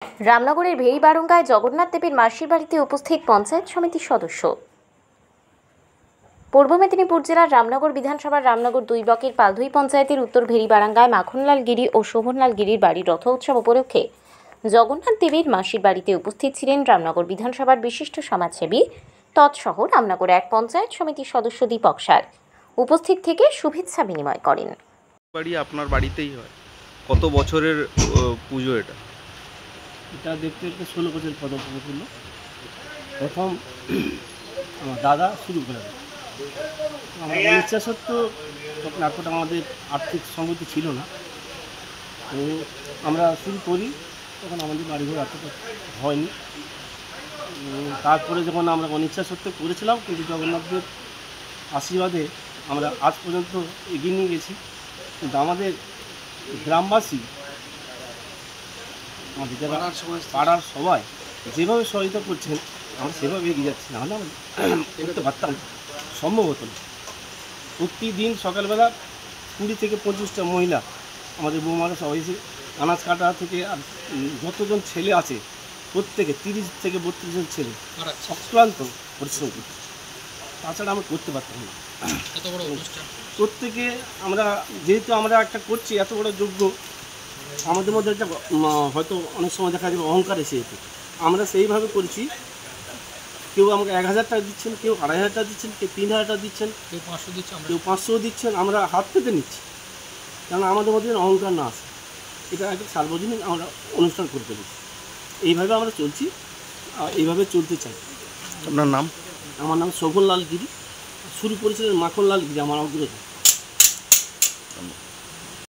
রামনগরের ভেড়িবাড়ঙ্গায় জগন্নাথ দেবের মাসির বাড়িতে উপস্থিত পঞ্চায়েত সমিতির সদস্য। পূর্ব মেদিনীপুর জেলার রামনগর বিধানসভার রামনগর 2 ব্লকের পালধুই পঞ্চায়েতের উত্তর ভেড়িবাড়ঙ্গায় মাখনলাল গিরি ও শোভনলাল গিরির বাড়ির রথ উৎসব উপলক্ষে জগন্নাথ দেবের মাসির বাড়িতে উপস্থিত ছিলেন রামনগর বিধানসভার বিশিষ্ট সমাজসেবী তৎসহ রামনগর এক পঞ্চায়েত সমিতির সদস্য দীপক সার উপস্থিত থেকে শুভেচ্ছা বিনিময় করেন। বাড়ি আপনার বাড়িতেই হয়, কত বছরের পুজো এটা? এটা দেখতে দেখতে 16 বছর পদার্পণ করলো। প্রথম আমার দাদা শুরু করে দেয়। আমার ইচ্ছা সত্ত্বেও তখন এতটা আমাদের আর্থিক সংগতি ছিল না, তো আমরা শুরু করি তখন আমাদের বাড়িঘর এতটা হয়নি। তারপরে যখন আমরা অনিচ্ছা সত্ত্বেও করেছিলাম, কিন্তু জগন্নাথদের আশীর্বাদে আমরা আজ পর্যন্ত এগিয়ে নিয়ে গেছি। কিন্তু আমাদের গ্রামবাসী, আমাদের যারা পাড়ার সবাই যেভাবে সহযোগিতা করছেন, আমরা সেভাবে এগিয়ে যাচ্ছি, নাহলে আমরা করতে পারতাম সম্ভবত না। প্রতিদিন সকালবেলা 20 থেকে 25টা মহিলা আমাদের বৌমারা সবাই এসে আনাজ কাটা থেকে আর যতজন ছেলে আছে প্রত্যেকে 30 থেকে 32 জন ছেলে অক্লান্ত পরিশ্রম করছে। তাছাড়া আমরা করতে পারতাম না। প্রত্যেকে আমরা যেহেতু আমরা একটা করছি এত বড় যজ্ঞ, আমাদের মধ্যে একটা হয়তো অনেক সময় দেখা যাবে অহংকার এসে যেত। আমরা সেইভাবে করছি, কেউ আমাকে 1000 টাকা দিচ্ছেন, কেউ 2500 টাকা দিচ্ছেন, কেউ 3000 টাকা দিচ্ছেন, কেউ 500 দিচ্ছেন, কেউ 500 দিচ্ছেন। আমরা হাত পেতে নিচ্ছি, কারণ আমাদের মধ্যে অহংকার না আসে। এটা একটা সার্বজনীন আমরা অনুষ্ঠান করতে দিচ্ছি। এইভাবে আমরা চলছি, এইভাবে চলতে চাই। আপনার নাম? আমার নাম শোভনলাল গিরি। শুরু করেছিলেন মাখনলাল গিরি, আমার অগ্রজ।